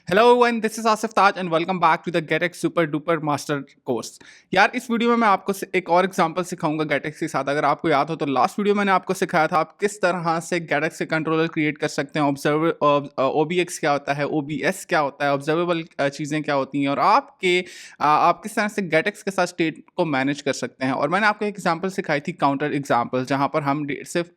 Hello and this is Asif Taj and welcome back to the Getex super duper master course. यार इस video में मैं आपको एक और एग्जांपल सिखाऊंगा गेटेक्स के साथ। अगर आपको याद हो तो लास्ट वीडियो मैंने आपको सिखाया था आप किस तरह से गेटेक्स से कंट्रोलर क्रिएट कर सकते हैं। ऑब्जर्वर ओबीएक्स क्या होता है, ओबीएस क्या होता है, ऑब्जर्वेबल चीज़ें क्या होती हैं और आप किस तरह से गेटेक्स के साथ स्टेट को मैनेज कर सकते हैं। और मैंने आपको एक एग्जाम्पल सिखाई थी काउंटर एग्जाम्पल, जहाँ पर हम सिर्फ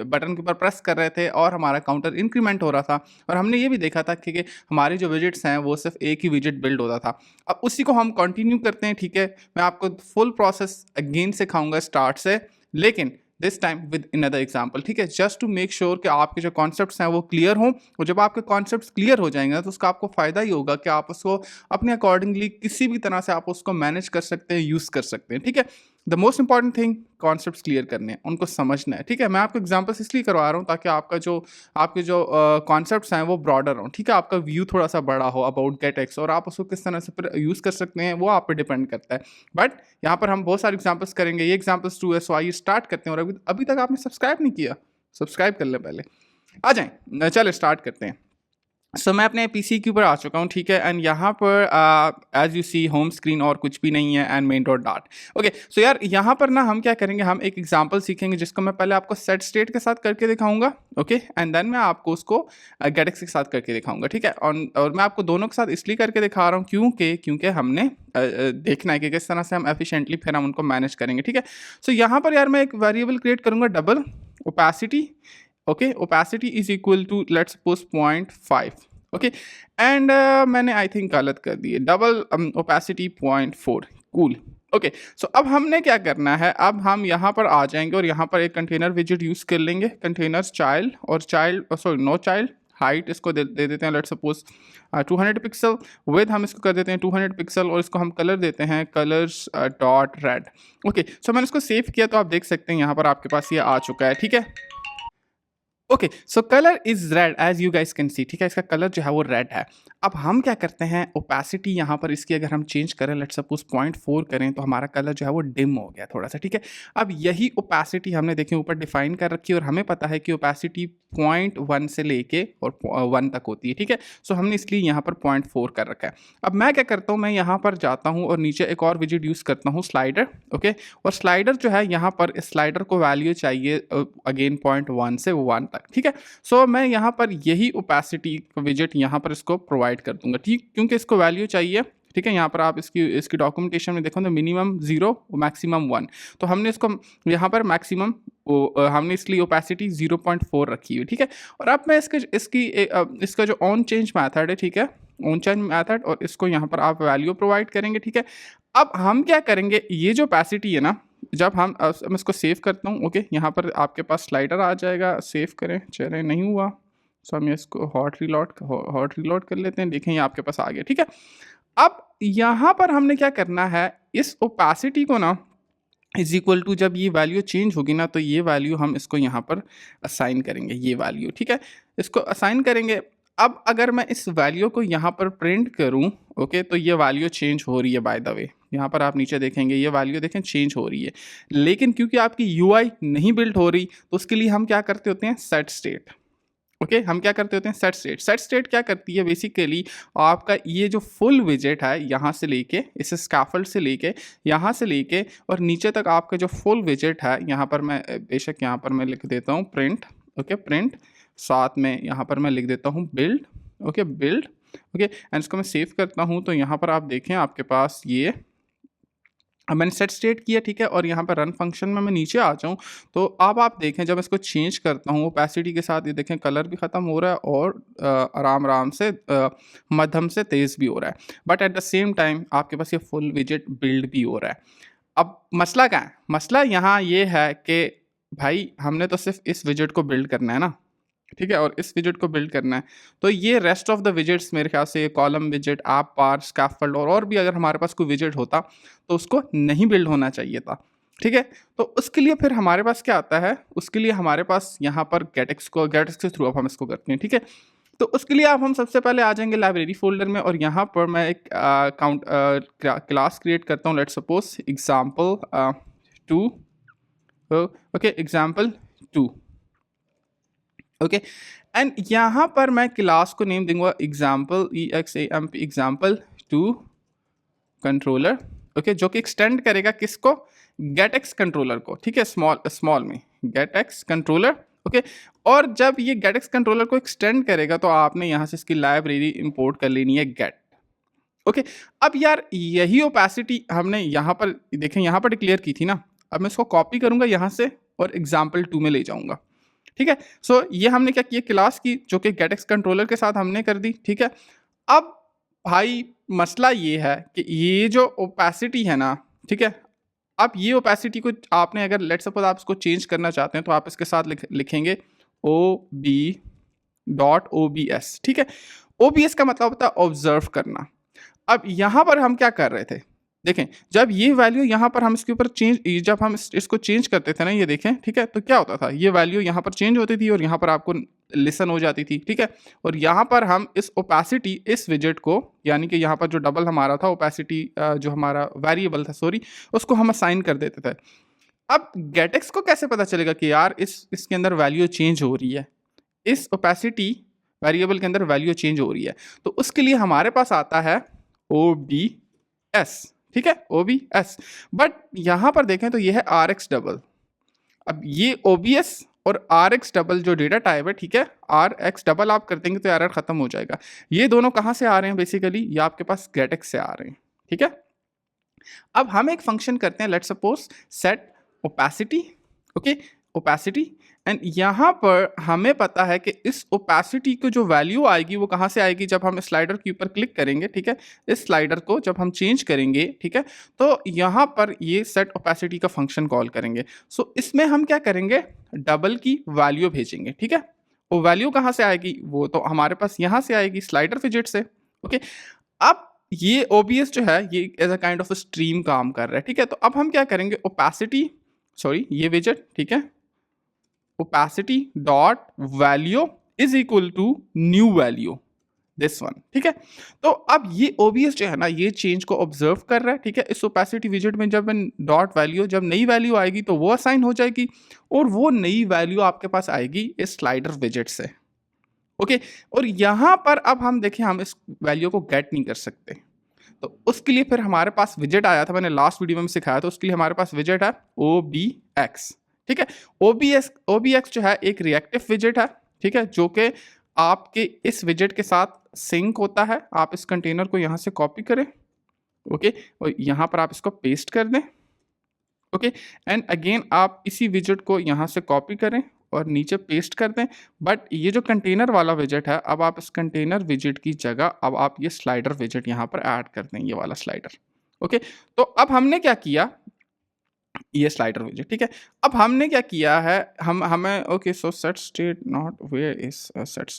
बटन के ऊपर प्रेस कर रहे थे और हमारा काउंटर इंक्रीमेंट हो रहा था। और हमने ये भी देखा था कि हमारे जो विजिट्स हैं वो सिर्फ एक ही विजिट बिल्ड होता था। अब उसी को हम कंटिन्यू करते हैं, ठीक है। मैं आपको फुल प्रोसेस अगेन सिखाऊंगा स्टार्ट से, लेकिन this time with another example, ठीक है। जस्ट टू मेक श्योर कि आपके जो कॉन्सेप्ट्स हैं वो क्लियर हों। और जब आपके कॉन्सेप्ट्स क्लियर हो जाएंगे तो उसका आपको फायदा ही होगा कि आप उसको अपने अकॉर्डिंगली किसी भी तरह से आप उसको मैनेज कर सकते हैं, यूज कर सकते हैं, ठीक है। The most important thing concepts clear करने हैं, उनको समझना है, ठीक है। मैं आपको एग्जांपल्स इसलिए करवा रहा हूँ ताकि आपके जो कॉन्सेप्ट्स हैं वो ब्रॉडर हों, ठीक है। आपका व्यू थोड़ा सा बड़ा हो अबाउट गेटेक्स और आप उसको किस तरह से फिर यूज़ कर सकते हैं वो आप पे डिपेंड करता है। बट यहाँ पर हम बहुत सारे एग्जांपल्स करेंगे, ये एग्जांपल्स टू है। सो आइए स्टार्ट करते हैं। और अभी अभी तक आपने सब्सक्राइब नहीं किया, सब्सक्राइब कर लें पहले। आ जाएं, चलो स्टार्ट करते हैं। मैं अपने पीसी के ऊपर आ चुका हूँ, ठीक है। एंड यहाँ पर as you see home screen और कुछ भी नहीं है एंड मेन डॉट डाट। ओके, सो यार यहाँ पर ना हम क्या करेंगे, हम एक एग्जांपल सीखेंगे जिसको मैं पहले आपको सेट स्टेट के साथ करके दिखाऊंगा, ओके। एंड देन मैं आपको उसको गेटेक्स के साथ करके दिखाऊंगा, ठीक है। और मैं आपको दोनों के साथ इसलिए करके दिखा रहा हूँ क्योंकि हमने देखना है कि किस तरह से हम एफिशिएंटली फिर हम उनको मैनेज करेंगे, ठीक है। सो यहाँ पर यार मैं एक वेरिएबल क्रिएट करूँगा, double opacity. Okay, opacity is equal to let's suppose 0.5। Okay, and मैंने आई थिंक गलत कर दी है, double opacity 0.4। Cool. Okay, so अब हमने क्या करना है, अब हम यहाँ पर आ जाएंगे और यहाँ पर एक कंटेनर विजिट यूज कर लेंगे, कंटेनर्स चाइल्ड और child sorry no child height इसको दे देते हैं लेट्स सपोज 200 पिक्सल। विद हम इसको कर देते हैं 200 पिक्सल और इसको हम कलर देते हैं कलर्स डॉट रेड। ओके, सो मैंने इसको सेव किया तो आप देख सकते हैं यहाँ पर आपके पास ये आ चुका है, ठीक है। Okay, so colour is red as you guys can see, ठीक है। इसका कलर जो है वो रेड है। अब हम क्या करते हैं, ओपेसिटी यहाँ पर इसकी अगर हम चेंज करें, लेट सपोज 0.4 करें तो हमारा कलर जो है वो डिम हो गया थोड़ा सा, ठीक है। अब यही ओपेसिटी हमने देखें ऊपर डिफाइन कर रखी है और हमें पता है कि ओपेसिटी 0.1 से लेके और 1 तक होती है, ठीक है। सो हमने इसलिए यहाँ पर 0.4 कर रखा है। अब मैं क्या करता हूँ, मैं यहाँ पर जाता हूँ और नीचे एक और विजिट यूज़ करता हूँ, स्लाइडर। ओके, और स्लाइडर जो है यहाँ पर स्लाइडर को वैल्यू चाहिए अगेन 0.1 से 1 तक, ठीक है। सो मैं यहाँ पर यही ओपेसिटी विजिट यहाँ पर इसको प्रोवाइड कर दूंगा, ठीक, क्योंकि इसको वैल्यू चाहिए, ठीक है। यहाँ पर आप इसकी डॉक्यूमेंटेशन में देखो तो मिनिमम 0 मैक्सिमम 1। तो हमने इसको यहाँ पर मैक्सिमम हमने इसलिए ओपेसिटी 0.4 रखी हुई, ठीक है। और अब मैं इसका जो ऑन चेंज मैथड है, ठीक है, ऑन चेंज मैथड, और इसको यहाँ पर आप वैल्यू प्रोवाइड करेंगे, ठीक है। अब हम क्या करेंगे, ये जो ओपेसिटी है ना, जब मैं इसको सेव करता हूँ, ओके, यहाँ पर आपके पास स्लाइडर आ जाएगा, सेव करें, चले नहीं हुआ। सो हम इसको हॉट रीलोड कर लेते हैं, देखें ये आपके पास आ गया, ठीक है। अब यहाँ पर हमने क्या करना है, इस ओपेसिटी को ना इज इक्वल टू, जब ये वैल्यू चेंज होगी ना तो ये वैल्यू हम इसको यहाँ पर असाइन करेंगे, ये वैल्यू, ठीक है, इसको असाइन करेंगे। अब अगर मैं इस वैल्यू को यहाँ पर प्रिंट करूँ, ओके, तो ये वैल्यू चेंज हो रही है, बाय द वे। यहाँ पर आप नीचे देखेंगे ये वैल्यू देखें चेंज हो रही है, लेकिन क्योंकि आपकी यूआई नहीं बिल्ड हो रही तो उसके लिए हम क्या करते होते हैं, सेट स्टेट। ओके, हम क्या करते होते हैं, सेट स्टेट। सेट स्टेट क्या करती है बेसिकली, आपका ये जो फुल विजेट है यहाँ से लेके इस स्कैफोल्ड से लेके यहाँ से लेके और नीचे तक आपका जो फुल विजेट है, यहाँ पर मैं बेशक यहाँ पर मैं लिख देता हूँ प्रिंट, ओके, प्रिंट, साथ में यहाँ पर मैं लिख देता हूँ build, okay, build, okay. And इसको मैं सेव करता हूँ तो यहाँ पर आप देखें आपके पास ये, अब मैंने सेट स्टेट किया, ठीक है। और यहाँ पर रन फंक्शन में मैं नीचे आ जाऊँ तो अब आप देखें जब इसको चेंज करता हूँ ओपेसिटी के साथ, ये देखें कलर भी ख़त्म हो रहा है और आराम आराम से मध्यम से तेज़ भी हो रहा है। But at the same time आपके पास ये फुल विजेट बिल्ड भी हो रहा है। अब मसला क्या है, मसला यहाँ ये है कि भाई हमने तो सिर्फ इस विजेट को बिल्ड करना है ना, ठीक है, और इस विजेट को बिल्ड करना है। तो ये रेस्ट ऑफ द विजेट्स मेरे ख्याल से कॉलम विजेट, ऐप बार, स्कैफोल्ड और भी अगर हमारे पास कोई विजेट होता तो उसको नहीं बिल्ड होना चाहिए था, ठीक है। तो उसके लिए फिर हमारे पास क्या आता है, उसके लिए हमारे पास यहाँ पर गेटेक्स के थ्रू अब हम इसको करते हैं, ठीक है। तो उसके लिए अब हम सबसे पहले आ जाएंगे लाइब्रेरी फोल्डर में और यहाँ पर मैं एक क्लास क्रिएट करता हूँ, let's suppose example 2, okay, example 2, okay. And यहाँ पर मैं क्लास को नेम दूंगा example, EXAMP example two controller, okay, जो कि एक्सटेंड करेगा किसको, गेटएक्स कंट्रोलर को, ठीक है, स्मॉल में गेटएक्स कंट्रोलर, ओके। और जब ये गेटएक्स कंट्रोलर को एक्सटेंड करेगा तो आपने यहाँ से इसकी लाइब्रेरी इंपोर्ट कर लेनी है गेट, ओके। अब यार यही ओपेसिटी हमने यहाँ पर देखें, यहाँ पर डिक्लेयर की थी ना, अब मैं इसको कॉपी करूंगा यहाँ से और एग्जाम्पल 2 में ले जाऊंगा, ठीक है। सो ये हमने क्या किया, क्लास की जो कि गेटएक्स कंट्रोलर के साथ हमने कर दी, ठीक है। अब भाई मसला ये है कि ये जो ओपेसिटी है ना, ठीक है, अब ये ओपेसिटी को आपने अगर लेट सपोज आप इसको चेंज करना चाहते हैं तो आप इसके साथ लिखेंगे OB.OBS, ठीक है। OBS का मतलब होता है ऑब्जर्व करना। अब यहाँ पर हम क्या कर रहे थे, देखें, जब ये वैल्यू यहाँ पर हम इसके ऊपर चेंज, जब हम इसको चेंज करते थे ना, ये देखें, ठीक है, तो क्या होता था, ये वैल्यू यहाँ पर चेंज होती थी और यहाँ पर आपको लिसन हो जाती थी, ठीक है। और यहाँ पर हम इस ओपेसिटी, इस विजेट को, यानी कि यहाँ पर जो डबल हमारा था ओपेसिटी, जो हमारा वेरिएबल था, सॉरी, उसको हम असाइन कर देते थे। अब गेटएक्स को कैसे पता चलेगा कि यार इसके अंदर वैल्यू चेंज हो रही है, इस ओपेसिटी वेरिएबल के अंदर वैल्यू चेंज हो रही है, तो उसके लिए हमारे पास आता है OBS, ठीक है, OBS। बट यहां पर देखें तो ये है RX डबल। अब ये OBS और RX डबल जो डेटा टाइप है, ठीक है, RX डबल आप कर देंगे तो एरर खत्म हो जाएगा। ये दोनों कहां से आ रहे हैं, बेसिकली ये आपके पास गेटएक्स से आ रहे हैं, ठीक है। अब हम एक फंक्शन करते हैं, let suppose set opacity, okay, opacity, and यहाँ पर हमें पता है कि इस ओपेसिटी को जो वैल्यू आएगी वो कहाँ से आएगी, जब हम स्लाइडर के ऊपर क्लिक करेंगे, ठीक है, इस स्लाइडर को जब हम चेंज करेंगे, ठीक है, तो यहाँ पर ये सेट ओपेसिटी का फंक्शन कॉल करेंगे। सो इसमें हम क्या करेंगे, डबल की वैल्यू भेजेंगे, ठीक है। वो वैल्यू कहाँ से आएगी, वो तो हमारे पास यहाँ से आएगी स्लाइडर विजेट से, ओके। अब ये OBS जो है ये as a kind of stream काम कर रहा है, ठीक है। तो अब हम क्या करेंगे, ओपेसिटी, सॉरी ये विजेट, ठीक है, opacity dot value is equal to new value, this one, ठीक है। तो अब ये OBS जो है ना, ये चेंज को ऑब्जर्व कर रहा है, ठीक है। इस ओपेसिटी विजेट में जब डॉट वैल्यू, जब नई वैल्यू आएगी तो वो असाइन हो जाएगी, और वो नई वैल्यू आपके पास आएगी इस स्लाइडर विजेट से, ओके। और यहाँ पर अब हम देखें, हम इस वैल्यू को गेट नहीं कर सकते, तो उसके लिए फिर हमारे पास विजेट आया था, मैंने लास्ट वीडियो में सिखाया था, उसके लिए हमारे पास विजेट है OBX, ठीक है। OBX जो है एक रिएक्टिव विजेट है, ठीक है, जो कि आपके इस विजेट के साथ सिंक होता है। आप इस कंटेनर को यहाँ से कॉपी करें, ओके, और यहाँ पर आप इसको पेस्ट कर दें, ओके, एंड अगेन आप इसी विजेट को यहाँ से कॉपी करें और नीचे पेस्ट कर दें। बट ये जो कंटेनर वाला विजेट है, अब आप इस कंटेनर विजेट की जगह अब आप ये स्लाइडर विजेट यहाँ पर ऐड कर दें, ये वाला स्लाइडर, ओके। तो अब हमने क्या किया, ये स्लाइडर विजेट, ठीक है। अब हमने क्या किया है, हमें okay, so set state not where is set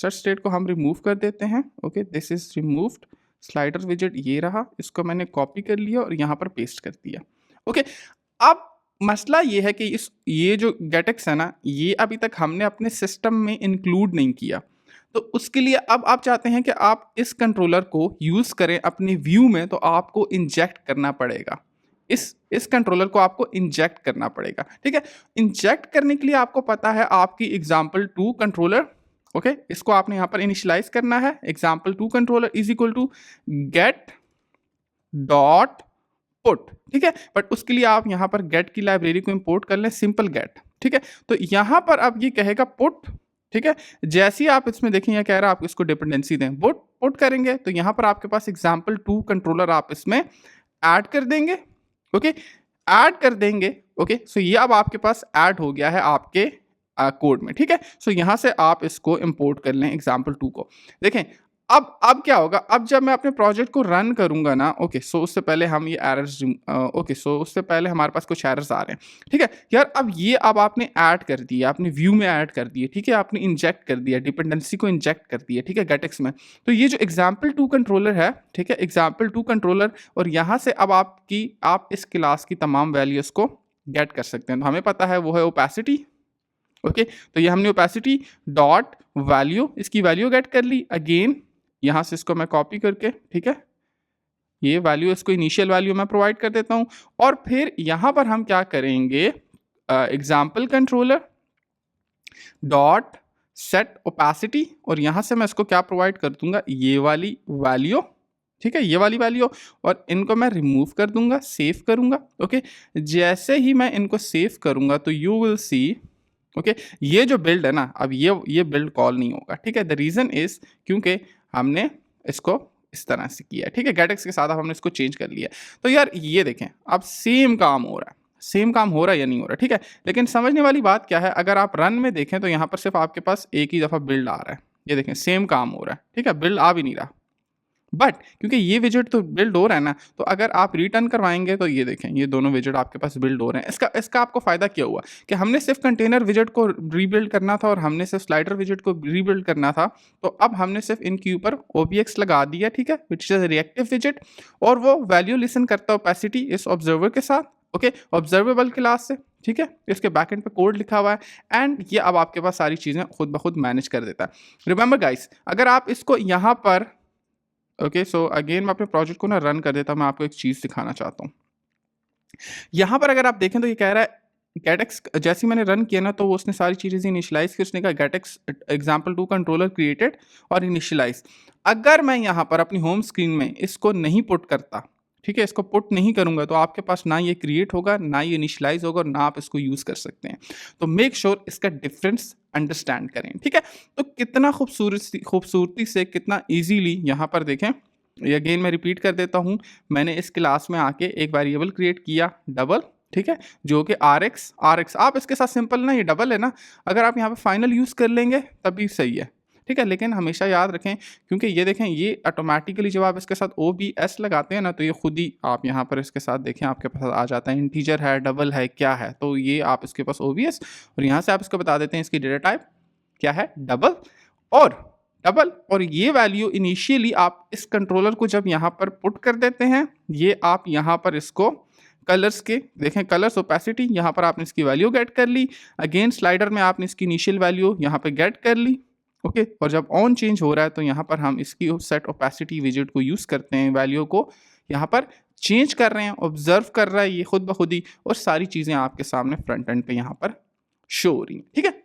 state को हम रिमूव कर देते हैं, okay, this is removed, slider विजेट ये रहा, इसको मैंने कॉपी कर लिया और यहाँ पर पेस्ट कर दिया, ओके। अब मसला ये है कि ये जो गेटएक्स है ना, ये अभी तक हमने अपने सिस्टम में इंक्लूड नहीं किया, तो उसके लिए अब आप चाहते हैं कि आप इस कंट्रोलर को यूज़ करें अपनी व्यू में, तो आपको इंजेक्ट करना पड़ेगा, इस कंट्रोलर को आपको इंजेक्ट करना पड़ेगा, ठीक है। इंजेक्ट करने के लिए आपको पता है आपकी एग्जाम्पल 2 कंट्रोलर, ओके, इसको आपने यहाँ पर इनिशियलाइज करना है, example 2 controller is equal to get dot put, ठीक है। बट उसके लिए आप यहाँ पर गेट की लाइब्रेरी को इंपोर्ट कर लें, सिंपल गेट, ठीक है। तो यहाँ पर अब ये कहेगा पुट, ठीक है। जैसे ही आप इसमें देखें, यह कह रहा है आप इसको डिपेंडेंसी दें, पुट करेंगे तो यहाँ पर आपके पास एग्जाम्पल 2 कंट्रोलर आप इसमें ऐड कर देंगे, ओके, ऐड कर देंगे, ओके। सो ये अब आपके पास ऐड हो गया है आपके कोड में, ठीक है। सो यहाँ से आप इसको इंपोर्ट कर लें एग्जाम्पल 2 को, देखें। अब क्या होगा, अब जब मैं अपने प्रोजेक्ट को रन करूंगा ना, ओके, सो उससे पहले हम ये एरर्स, ओके, सो उससे पहले हमारे पास कुछ एरर्स आ रहे हैं, ठीक है यार। अब ये अब आपने ऐड कर दिया, आपने व्यू में ऐड कर दिए, ठीक है, आपने इंजेक्ट कर दिया, डिपेंडेंसी को इंजेक्ट कर दिया, ठीक है, गेटएक्स में। तो ये जो एग्जाम्पल 2 कंट्रोलर है, ठीक है, एग्जाम्पल 2 कंट्रोलर, और यहाँ से अब आप इस क्लास की तमाम वैल्यूज को गेट कर सकते हैं। तो हमें पता है वो है ओपेसिटी, ओके। तो ये हमने ओपेसिटी डॉट वैल्यू, इसकी वैल्यू गेट कर ली, अगेन यहाँ से इसको मैं कॉपी करके, ठीक है, ये वैल्यू, इसको इनिशियल वैल्यू मैं प्रोवाइड कर देता हूँ, और फिर यहाँ पर हम क्या करेंगे, example controller dot set opacity, और यहाँ से मैं इसको क्या प्रोवाइड कर दूंगा, ये वाली वैल्यू, ठीक है, ये वाली वैल्यू, और इनको मैं रिमूव कर दूंगा, सेव करूंगा। ओके, जैसे ही मैं इनको सेव करूंगा तो यू विल सी, ओके, ये जो बिल्ड है ना, अब ये बिल्ड कॉल नहीं होगा, ठीक है। द रीज़न इज क्योंकि हमने इसको इस तरह से किया है, ठीक है, गेटएक्स के साथ अब हमने इसको चेंज कर लिया। तो यार ये देखें, अब सेम काम हो रहा है, सेम काम हो रहा है या नहीं हो रहा, ठीक है। लेकिन समझने वाली बात क्या है, अगर आप रन में देखें तो यहाँ पर सिर्फ आपके पास एक ही दफ़ा बिल्ड आ रहा है, ये देखें सेम काम हो रहा है, ठीक है, बिल्ड आ भी नहीं रहा। बट क्योंकि ये विजेट तो बिल्ड हो रहा है ना, तो अगर आप रिटर्न करवाएंगे तो ये देखें ये दोनों विजेट आपके पास बिल्ड हो रहे हैं। इसका आपको फ़ायदा क्या हुआ कि हमने सिर्फ कंटेनर विजेट को रीबिल्ड करना था और हमने सिर्फ स्लाइडर विजेट को रीबिल्ड करना था। तो अब हमने सिर्फ इनके ऊपर OBX लगा दिया, ठीक है, विच इज़ रिएक्टिव विजेट, और वो वैल्यू लिसन करता है ओपेसिटी इस ऑब्जर्वर के साथ, ओके, ऑब्जर्वेबल क्लास से, ठीक है। इसके बैकएंड पे कोड लिखा हुआ है एंड ये अब आपके पास सारी चीज़ें खुद ब खुद मैनेज कर देता है। रिमेंबर गाइस, अगर आप इसको यहाँ पर, ओके, सो अगेन मैं अपने प्रोजेक्ट को ना रन कर देता हूँ, मैं आपको एक चीज़ दिखाना चाहता हूँ। यहाँ पर अगर आप देखें तो ये कह रहा है गेटएक्स, जैसे ही मैंने रन किया ना तो वो उसने सारी चीज़ें इनिशियलाइज की, उसने कहा गेटएक्स एग्जाम्पल2 कंट्रोलर क्रिएटेड और इनिशियलाइज। अगर मैं यहाँ पर अपनी होम स्क्रीन में इसको नहीं पुट करता, ठीक है, इसको पुट नहीं करूँगा तो आपके पास ना ये क्रिएट होगा, ना ये इनिशियलाइज होगा, और ना आप इसको यूज़ कर सकते हैं। तो मेक श्योर इसका डिफरेंस अंडरस्टैंड करें, ठीक है। तो कितना खूबसूरती से, कितना ईजीली यहाँ पर देखें, ये अगेन मैं रिपीट कर देता हूँ, मैंने इस क्लास में आके एक वेरिएबल क्रिएट किया डबल, ठीक है, जो कि RX आप इसके साथ सिंपल ना, ये डबल है ना, अगर आप यहाँ पे फाइनल यूज़ कर लेंगे तभी सही है, ठीक है। लेकिन हमेशा याद रखें, क्योंकि ये देखें ये ऑटोमेटिकली जब आप इसके साथ OBS लगाते हैं ना तो ये खुद ही आप यहाँ पर इसके साथ देखें आपके पास आ जाता है, इंटीजर है, डबल है, क्या है, तो ये आप इसके पास OBS, और यहाँ से आप इसको बता देते हैं इसकी डेटा टाइप क्या है, डबल, और ये वैल्यू इनिशियली आप इस कंट्रोलर को जब यहाँ पर पुट कर देते हैं, ये आप यहाँ पर इसको कलर्स के देखें, कलर्स ओपेसिटी, यहाँ पर आपने इसकी वैल्यू गेट कर ली, अगेन स्लाइडर में आपने इसकी इनिशियल वैल्यू यहाँ पे गेट कर ली, ओके, और जब ऑन चेंज हो रहा है तो यहाँ पर हम इसकी सेट ओपेसिटी विजेट को यूज़ करते हैं, वैल्यू को यहाँ पर चेंज कर रहे हैं, ऑब्जर्व कर रहा है ये खुद ब खुद ही, और सारी चीज़ें आपके सामने फ्रंट एंड पे यहाँ पर शो हो रही हैं, ठीक है।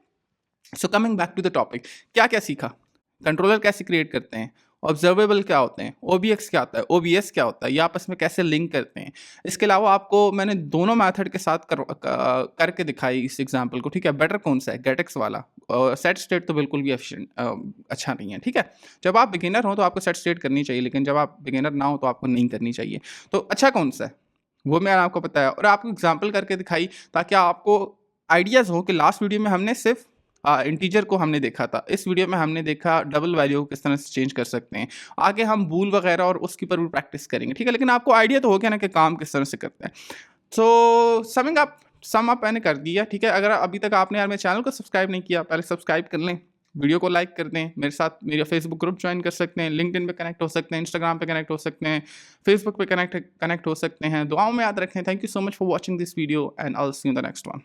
So coming back to the topic, क्या क्या सीखा, कंट्रोलर कैसे क्रिएट करते हैं, ऑब्जर्वेबल क्या होते हैं, OBX क्या होता है, OBS क्या होता है, ये आपस में कैसे लिंक करते हैं। इसके अलावा आपको मैंने दोनों मेथड के साथ करके दिखाई इस एग्जांपल को, ठीक है। बेटर कौन सा है, गेटएक्स वाला, सेट स्टेट तो बिल्कुल भी एफिशिएंट अच्छा नहीं है, ठीक है। जब आप बिगिनर हो तो आपको सेट स्टेट करनी चाहिए, लेकिन जब आप बिगिनर ना हो तो आपको नहीं करनी चाहिए। तो अच्छा कौन सा है वो मैंने आपको बताया और आपको एग्जाम्पल करके दिखाई, ताकि आपको आइडियाज़ हो कि लास्ट वीडियो में हमने सिर्फ इंटीजर को हमने देखा था, इस वीडियो में हमने देखा डबल वैल्यू को किस तरह से चेंज कर सकते हैं। आगे हम बूल वगैरह और उसके ऊपर भी प्रैक्टिस करेंगे, ठीक है। लेकिन आपको आइडिया तो हो गया ना कि काम किस तरह से करते हैं। सो सम अप मैंने कर दिया, ठीक है। अगर अभी तक आपने यार मेरे चैनल को सब्सक्राइब नहीं किया, पहले सब्सक्राइब कर लें, वीडियो को लाइक कर दें, मेरे साथ मेरा फेसबुक ग्रुप ज्वाइन कर सकते हैं, लिंक्डइन पे कनेक्ट हो सकते हैं, इंस्टाग्राम पे कनेक्ट हो सकते हैं, फेसबुक पे कनेक्ट हो सकते हैं। दुआओं में याद रखें। Thank you so much for watching this video and I will see you in the next one.